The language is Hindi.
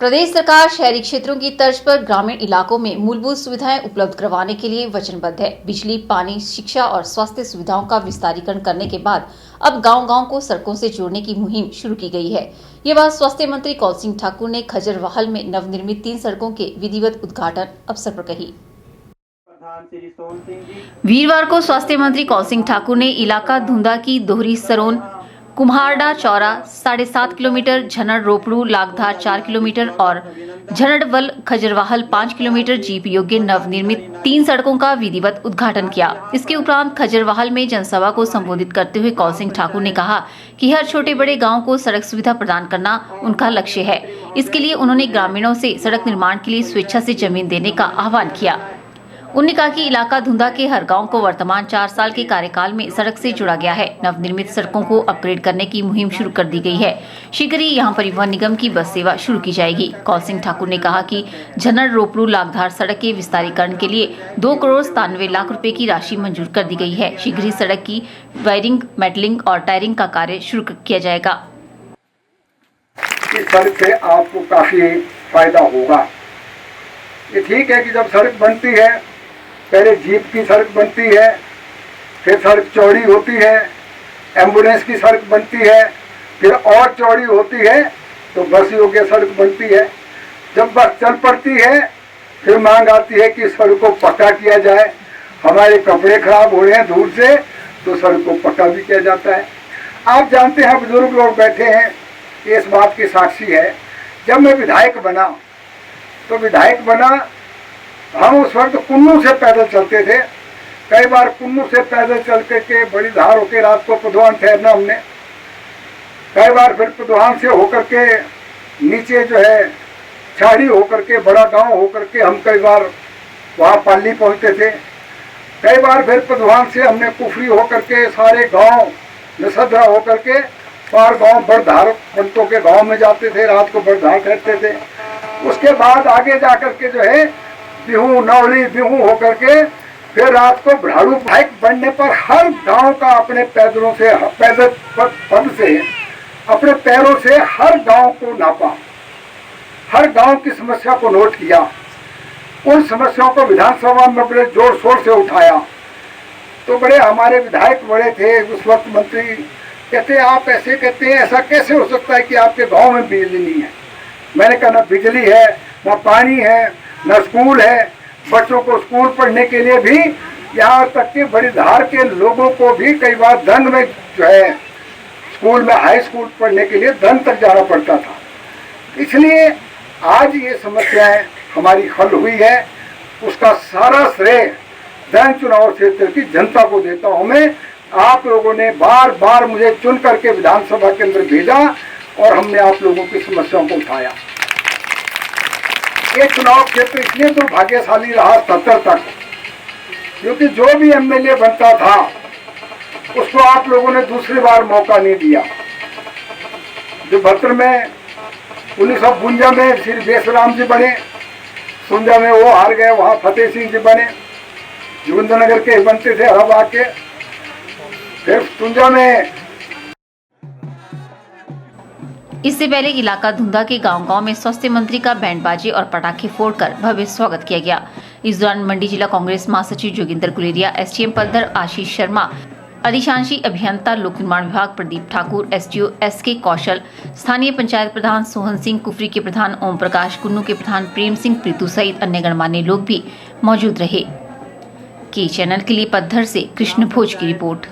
प्रदेश सरकार शहरी क्षेत्रों की तर्ज पर ग्रामीण इलाकों में मूलभूत सुविधाएं उपलब्ध करवाने के लिए वचनबद्ध है। बिजली, पानी, शिक्षा और स्वास्थ्य सुविधाओं का विस्तारीकरण करने के बाद अब गांव-गांव को सड़कों से जोड़ने की मुहिम शुरू की गई है। ये बात स्वास्थ्य मंत्री कौल सिंह ठाकुर ने खजरवाहल में नवनिर्मित 3 सड़कों के विधिवत उद्घाटन अवसर पर कही। वीरवार को स्वास्थ्य मंत्री कौल सिंह ठाकुर ने इलाका धुंधा की दोहरी सरोन कुम्हारडा चौरा 7.5 किलोमीटर, झनड़ रोपड़ू लागधार 4 किलोमीटर और झनड़वल खजरवाहल 5 किलोमीटर जीप योग्य नवनिर्मित 3 सड़कों का विधिवत उद्घाटन किया। इसके उपरांत खजरवाहल में जनसभा को संबोधित करते हुए कौल सिंह ठाकुर ने कहा कि हर छोटे बड़े गांव को सड़क सुविधा प्रदान करना उनका लक्ष्य है। इसके लिए उन्होंने ग्रामीणों से सड़क निर्माण के लिए स्वेच्छा से जमीन देने का आह्वान किया। उन्होंने कहा कि इलाका धुंधा के हर गांव को वर्तमान 4 साल के कार्यकाल में सड़क से जुड़ा गया है। नवनिर्मित सड़कों को अपग्रेड करने की मुहिम शुरू कर दी गई है। शीघ्र ही यहां परिवहन निगम की बस सेवा शुरू की जाएगी। कौल सिंह ठाकुर ने कहा कि झनड़ रोपड़ू लागधार सड़क के विस्तारीकरण के लिए 2,97 लाख रुपए की राशि मंजूर कर दी गई है। शीघ्र ही सड़क की वायरिंग, मेटलिंग और टायरिंग का कार्य शुरू किया जाएगा। इस सड़क से आपको काफी फायदा होगा। ये ठीक है कि जब सड़क बनती है, पहले जीप की सड़क बनती है, फिर सड़क चौड़ी होती है, एम्बुलेंस की सड़क बनती है, फिर और चौड़ी होती है तो बस योग्य सड़क बनती है। जब बस चल पड़ती है फिर मांग आती है कि सड़क को पक्का किया जाए। हमारे कपड़े खराब हो रहे हैं धूल से तो सड़क को पक्का भी किया जाता है। आप जानते हैं, बुजुर्ग लोग बैठे हैं, ये इस बात की साक्षी है। जब मैं विधायक बना हम उस वक्त कुन्नू से पैदल चलते थे। कई बार कुन्नू से पैदल चल के बड़ी धार होकर रात को पुधवान ठहरना हमने। कई बार फिर पुधवान से होकर के नीचे जो है छाड़ी होकर के बड़ा गांव होकर के हम कई बार वहाँ पाली पहुँचते थे। कई बार फिर पुधवान से हमने कुफरी होकर के सारे गांव निसदरा होकर के पार गांव बड़धार पंतों के गांव में जाते थे, रात को बड़धार ठहरते थे। उसके बाद आगे जाकर के जो है बिहू नौली बिहू होकर के फिर रात को भड़ाड़ू बाइक बनने पर हर गांव का अपने पैदल पद से अपने पैरों से हर गांव को नापा, हर गांव की समस्या को नोट किया, उन समस्याओं को विधानसभा में बड़े जोर शोर से उठाया। तो बड़े हमारे विधायक बड़े थे उस वक्त मंत्री, कहते आप ऐसे कहते हैं, ऐसा कैसे हो सकता है कि आपके गांव में बिजली नहीं है। मैंने कहा, ना बिजली है, ना पानी है, न स्कूल है। बच्चों को स्कूल पढ़ने के लिए भी, यहाँ तक कि बड़ी धार के लोगों को भी कई बार दंग में जो है स्कूल में हाई स्कूल पढ़ने के लिए दंग तक जाना पड़ता था। इसलिए आज ये समस्याएं हमारी हल हुई है। उसका सारा श्रेय दंग चुनाव क्षेत्र की जनता को देता हूँ मैं। आप लोगों ने बार बार मुझे चुन करके विधानसभा के अंदर भेजा और हमने आप लोगों की समस्याओं को उठाया। ये चुनाव क्षेत्र इसलिए दुर्भाग्यशाली रहा 70 तक, क्योंकि जो भी एमएलए बनता था उसको आप लोगों ने दूसरी बार मौका नहीं दिया। जो भद्र में 1952 में श्री बेसराम जी बने, सुंजा में वो हार गए, वहाँ फतेह सिंह जी बने, जोगिंद्रनगर के बनते थे हराबाग के, फिर सुंजा में। इससे पहले इलाका धुंधा के गांव-गांव में स्वास्थ्य मंत्री का बैंड बाजे और पटाखे फोड़कर भव्य स्वागत किया गया। इस दौरान मंडी जिला कांग्रेस महासचिव जोगिंदर गुलेरिया, एसडीएम पलधर आशीष शर्मा, अधिशांशी अभियंता लोक निर्माण विभाग प्रदीप ठाकुर, एसडीओ एसके कौशल, स्थानीय पंचायत प्रधान सोहन सिंह, कुफरी के प्रधान ओम प्रकाश, कुन्नू के प्रधान प्रेम सिंह प्रीतु सहित अन्य गणमान्य लोग भी मौजूद रहे। के चैनल के लिए पलधर से कृष्ण भोज की रिपोर्ट।